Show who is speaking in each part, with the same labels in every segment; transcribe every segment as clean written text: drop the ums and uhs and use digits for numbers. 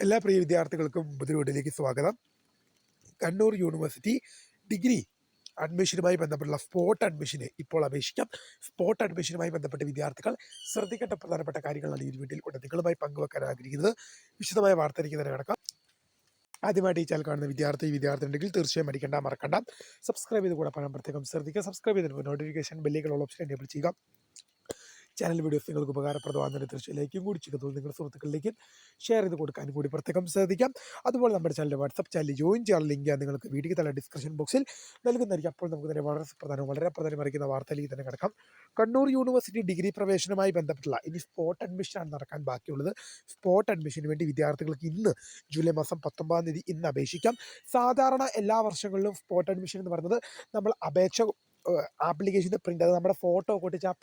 Speaker 1: എല്ലാ പ്രിയ വിദ്യാർത്ഥികൾക്കും പുതിയ വീട്ടിലേക്ക് സ്വാഗതം. കണ്ണൂർ യൂണിവേഴ്സിറ്റി ഡിഗ്രി അഡ്മിഷനുമായി ബന്ധപ്പെട്ടുള്ള സ്പോട്ട് അഡ്മിഷന് ഇപ്പോൾ അപേക്ഷിക്കാം. സ്പോട്ട് അഡ്മിഷനുമായി ബന്ധപ്പെട്ട വിദ്യാർത്ഥികൾ ശ്രദ്ധിക്കേണ്ട പ്രധാനപ്പെട്ട കാര്യങ്ങളാണ് ഈ വീട്ടിൽ കൊണ്ട് നിങ്ങളുമായി പങ്കുവെക്കാൻ ആഗ്രഹിക്കുന്നത്. വിശദമായ വാർത്തയിലേക്ക് തന്നെ കിടക്കാം. ആദ്യമായിട്ട് ഈ ചാനൽ കാണുന്ന വിദ്യാർത്ഥി ഉണ്ടെങ്കിൽ തീർച്ചയായും മറക്കണ്ട സബ്സ്ക്രൈബ് ചെയ്ത് കൂടെ പറയാൻ പ്രത്യേകം ശ്രദ്ധിക്കുക. സബ്സ്ക്രൈബ് ചെയ്തതിന് നോട്ടിഫിക്കേഷൻ ബെല്ലുകൾ ഓപ്ഷൻ എനേബിൾ ചെയ്യുക. ചാനൽ വീഡിയോസ് നിങ്ങൾക്ക് ഉപകാരപ്രദമാകുന്നതിന് തീർച്ചയായും ലൈക്കും കൂടി ചെയ്യുന്നത് നിങ്ങളുടെ സുഹൃത്തുക്കളിലേക്ക് ഷെയർ ചെയ്ത് കൊടുക്കാൻ കൂടി പ്രത്യേകം ശ്രദ്ധിക്കാം. അതുപോലെ നമ്മുടെ ചാനലിൻ്റെ വാട്സപ്പ് ചാനൽ ജോയിൻ ചെയ്യാൻ ലിങ്ക് നിങ്ങൾക്ക് വീഡിയോ തല ഡിസ്ക്രിപ്ഷൻ ബോക്സിൽ നൽകുന്നതായിരിക്കും. അപ്പോൾ നമുക്ക് തന്നെ വളരെ പ്രധാനമറിയിക്കുന്ന വാർത്തയിലേക്ക് തന്നെ കിടക്കാം. കണ്ണൂർ യൂണിവേഴ്സിറ്റി ഡിഗ്രി പ്രവേശനവുമായി ബന്ധപ്പെട്ടുള്ള ഇനി സ്പോട്ട് അഡ്മിഷനാണ് നടക്കാൻ ബാക്കിയുള്ളത്. സ്പോട്ട് അഡ്മിഷന് വേണ്ടി വിദ്യാർത്ഥികൾക്ക് ഇന്ന് ജൂലൈ മാസം 19-ാം തീയതി ഇന്ന് അപേക്ഷിക്കാം. സാധാരണ എല്ലാ വർഷങ്ങളിലും സ്പോട്ട് അഡ്മിഷൻ എന്ന് പറയുന്നത് നമ്മൾ ആപ്ലിക്കേഷൻ്റെ പ്രിൻ്റ്, അത് നമ്മുടെ ഫോട്ടോ കൊട്ടിച്ച് ആ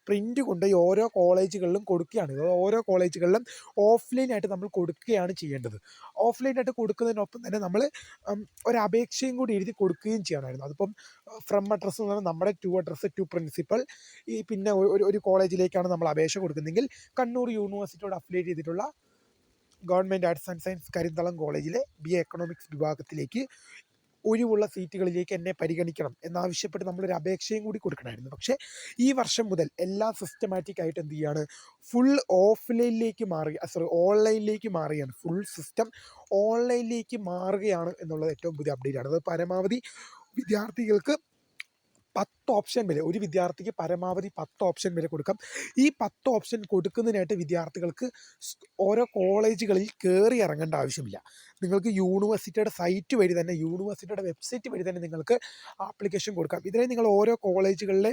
Speaker 1: പ്രിൻ്റ് കൊണ്ട് ഓരോ കോളേജുകളിലും കൊടുക്കുകയാണ്. ഓരോ കോളേജുകളിലും ഓഫ്ലൈനായിട്ട് നമ്മൾ കൊടുക്കുകയാണ് ചെയ്യേണ്ടത്. ഓഫ്ലൈനായിട്ട് കൊടുക്കുന്നതിനൊപ്പം തന്നെ നമ്മൾ ഒരു അപേക്ഷയും കൂടി എഴുതി കൊടുക്കുകയും ചെയ്യണമായിരുന്നു. അതിപ്പം ഫ്രം അഡ്രസ്സ് എന്ന് പറഞ്ഞാൽ നമ്മുടെ ടു അഡ്രസ്സ് ടു പ്രിൻസിപ്പൽ, പിന്നെ ഒരു കോളേജിലേക്കാണ് നമ്മൾ അപേക്ഷ കൊടുക്കുന്നതെങ്കിൽ കണ്ണൂർ യൂണിവേഴ്സിറ്റിയോട് അഫിലിയേറ്റ് ചെയ്തിട്ടുള്ള government arts and science Karinthalam കോളേജിലെ BA എക്കണോമിക്സ് വിഭാഗത്തിലേക്ക് ഒഴിവുള്ള സീറ്റുകളിലേക്ക് എന്നെ പരിഗണിക്കണം എന്നാവശ്യപ്പെട്ട് നമ്മളൊരു അപേക്ഷയും കൂടി കൊടുക്കണമായിരുന്നു. പക്ഷേ ഈ വർഷം മുതൽ എല്ലാം സിസ്റ്റമാറ്റിക് ആയിട്ട് എന്ത് ചെയ്യാണ്, ഫുൾ ഓൺലൈനിലേക്ക് മാറുകയാണ്. ഫുൾ സിസ്റ്റം ഓൺലൈനിലേക്ക് മാറുകയാണ് എന്നുള്ളത് ഏറ്റവും പുതിയ അപ്ഡേറ്റ് ആണ്. അത് പരമാവധി വിദ്യാർത്ഥികൾക്ക് 10 ഓപ്ഷൻ വരെ, ഒരു വിദ്യാർത്ഥിക്ക് പരമാവധി 10 ഓപ്ഷൻ വരെ കൊടുക്കാം. ഈ 10 ഓപ്ഷൻ കൊടുക്കുന്നതിനായിട്ട് വിദ്യാർത്ഥികൾക്ക് ഓരോ കോളേജുകളിൽ കയറി ഇറങ്ങേണ്ട ആവശ്യമില്ല. നിങ്ങൾക്ക് യൂണിവേഴ്സിറ്റിയുടെ സൈറ്റ് വഴി തന്നെ, യൂണിവേഴ്സിറ്റിയുടെ വെബ്സൈറ്റ് വഴി തന്നെ നിങ്ങൾക്ക് ആപ്ലിക്കേഷൻ കൊടുക്കാം. ഇതിനെ നിങ്ങൾ ഓരോ കോളേജുകളിലെ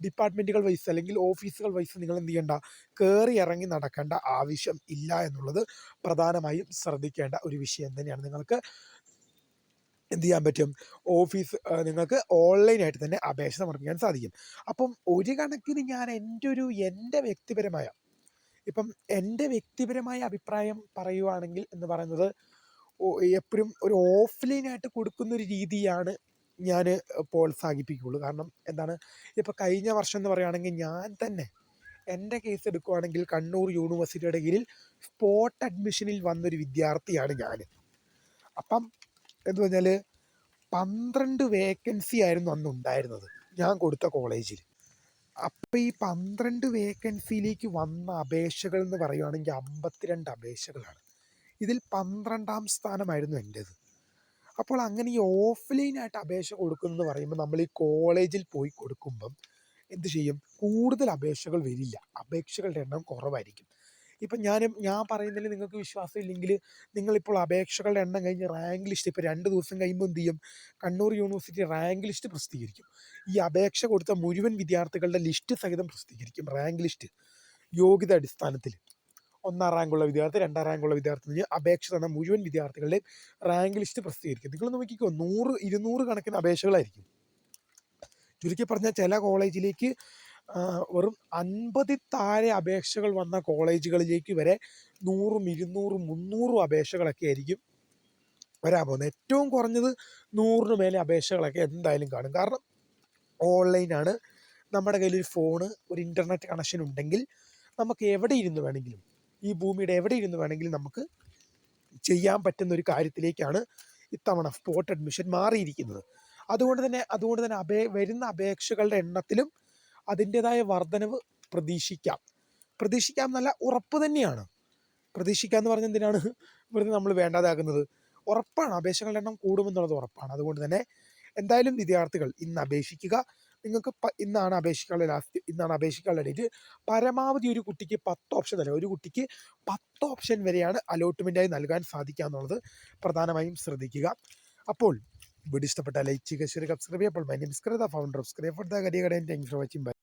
Speaker 1: ഡിപ്പാർട്ട്മെൻറ്റുകൾ വൈസ് അല്ലെങ്കിൽ ഓഫീസുകൾ വൈസ് നിങ്ങൾ എന്ത് ചെയ്യേണ്ട, കയറി ഇറങ്ങി നടക്കേണ്ട ആവശ്യം ഇല്ല എന്നുള്ളത് പ്രധാനമായും ശ്രദ്ധിക്കേണ്ട ഒരു വിഷയം തന്നെയാണ്. നിങ്ങൾക്ക് എന്ത് ചെയ്യാൻ പറ്റും, നിങ്ങൾക്ക് ഓൺലൈനായിട്ട് തന്നെ അപേക്ഷ സമർപ്പിക്കാൻ സാധിക്കും. അപ്പം ഒരു കണക്കിന് ഞാൻ എൻ്റെ വ്യക്തിപരമായ അഭിപ്രായം പറയുവാണെങ്കിൽ എന്ന് പറയുന്നത്, എപ്പോഴും ഒരു ഓഫ്ലൈനായിട്ട് കൊടുക്കുന്നൊരു രീതിയാണ് ഞാൻ പ്രോത്സാഹിപ്പിക്കുകയുള്ളൂ. കാരണം എന്താണ്, ഇപ്പോൾ കഴിഞ്ഞ വർഷം എന്ന് പറയുകയാണെങ്കിൽ ഞാൻ തന്നെ എൻ്റെ കേസ് എടുക്കുകയാണെങ്കിൽ കണ്ണൂർ യൂണിവേഴ്സിറ്റിയുടെ കീഴിൽ സ്പോട്ട് അഡ്മിഷനിൽ വന്നൊരു വിദ്യാർത്ഥിയാണ് ഞാൻ. അപ്പം എന്ന് പറഞ്ഞാൽ 12 വേക്കൻസി ആയിരുന്നു അന്ന് ഉണ്ടായിരുന്നത് ഞാൻ കൊടുത്ത കോളേജിൽ. അപ്പോൾ ഈ 12 വേക്കൻസിയിലേക്ക് വന്ന അപേക്ഷകൾ എന്ന് പറയുകയാണെങ്കിൽ 52 അപേക്ഷകളാണ്. ഇതിൽ 12ാം സ്ഥാനമായിരുന്നു എൻ്റേത്. അപ്പോൾ അങ്ങനെ ഈ ഓഫ്ലൈനായിട്ട് അപേക്ഷ കൊടുക്കുമെന്ന് പറയുമ്പോൾ നമ്മൾ ഈ കോളേജിൽ പോയി കൊടുക്കുമ്പം എന്ത് ചെയ്യും, കൂടുതൽ അപേക്ഷകൾ വരില്ല, അപേക്ഷകളുടെ എണ്ണം കുറവായിരിക്കും. ഇപ്പം ഞാൻ പറയുന്നതിൽ നിങ്ങൾക്ക് വിശ്വാസം ഇല്ലെങ്കിൽ നിങ്ങളിപ്പോൾ അപേക്ഷകളുടെ എണ്ണം കഴിഞ്ഞ് റാങ്ക് ലിസ്റ്റ്, ഇപ്പോൾ 2 ദിവസം കഴിയുമ്പോൾ എന്ത് ചെയ്യും, കണ്ണൂർ യൂണിവേഴ്സിറ്റി റാങ്ക് ലിസ്റ്റ് പ്രസിദ്ധീകരിക്കും. ഈ അപേക്ഷ കൊടുത്ത മുഴുവൻ വിദ്യാർത്ഥികളുടെ ലിസ്റ്റ് സഹിതം പ്രസിദ്ധീകരിക്കും. റാങ്ക് ലിസ്റ്റ് യോഗ്യത അടിസ്ഥാനത്തിൽ 1ാം റാങ്കുള്ള വിദ്യാർത്ഥി, 2ാം റാങ്കുള്ള വിദ്യാർത്ഥി, അപേക്ഷ തന്ന മുഴുവൻ വിദ്യാർത്ഥികളുടെയും റാങ്ക് ലിസ്റ്റ് പ്രസിദ്ധീകരിക്കും. നിങ്ങൾ നോക്കിക്കോ, 100, 200 കണക്കിന് അപേക്ഷകളായിരിക്കും. ചുരുക്കി പറഞ്ഞാൽ ചില കോളേജിലേക്ക് വെറും 50 താഴെ അപേക്ഷകൾ വന്ന കോളേജുകളിലേക്ക് വരെ 100, 200, 300 അപേക്ഷകളൊക്കെ ആയിരിക്കും വരാൻ പോകുന്നത്. ഏറ്റവും കുറഞ്ഞത് 100-ന് മേലെ അപേക്ഷകളൊക്കെ എന്തായാലും കാണും. കാരണം ഓൺലൈനാണ്, നമ്മുടെ കയ്യിൽ ഒരു ഫോണ്, ഒരു ഇൻ്റർനെറ്റ് കണക്ഷൻ ഉണ്ടെങ്കിൽ നമുക്ക് എവിടെ ഇരുന്ന് വേണമെങ്കിലും, ഈ ഭൂമിയുടെ എവിടെ ഇരുന്ന് വേണമെങ്കിലും നമുക്ക് ചെയ്യാൻ പറ്റുന്ന ഒരു കാര്യത്തിലേക്കാണ് ഇത്തവണ സ്പോട്ട് അഡ്മിഷൻ മാറിയിരിക്കുന്നത്. അതുകൊണ്ട് തന്നെ വരുന്ന അപേക്ഷകളുടെ എണ്ണത്തിലും അതിൻ്റേതായ വർധനവ് പ്രതീക്ഷിക്കാം എന്നല്ല, ഉറപ്പ് തന്നെയാണ്. പ്രതീക്ഷിക്കാമെന്ന് പറഞ്ഞാൽ എന്തിനാണ് വെറുതെ നമ്മൾ വേണ്ടാതാകുന്നത്? ഉറപ്പാണ്, അപേക്ഷകളുടെ എണ്ണം കൂടുമെന്നുള്ളത് ഉറപ്പാണ്. അതുകൊണ്ട് തന്നെ എന്തായാലും വിദ്യാർത്ഥികൾ ഇന്ന് അപേക്ഷിക്കുക. നിങ്ങൾക്ക് ഇന്നാണ് അപേക്ഷിക്കാനുള്ള ഡേറ്റ്. പരമാവധി ഒരു കുട്ടിക്ക് 10 ഓപ്ഷൻ അല്ല, ഒരു കുട്ടിക്ക് 10 ഓപ്ഷൻ വരെയാണ് അലോട്ട്മെൻറ്റായി നൽകാൻ സാധിക്കുക എന്നുള്ളത് പ്രധാനമായും ശ്രദ്ധിക്കുക. അപ്പോൾ വീഡിയോ ഇഷ്ടപ്പെട്ടാൽ ലൈക്ക് ചെയ്യുക, ഷെയർ, സബ്സ്ക്രൈബ് ചെയ്യുക. അപ്പോൾ my name is Krita, founder of scribe for the career guidance. Thanks for watching. By.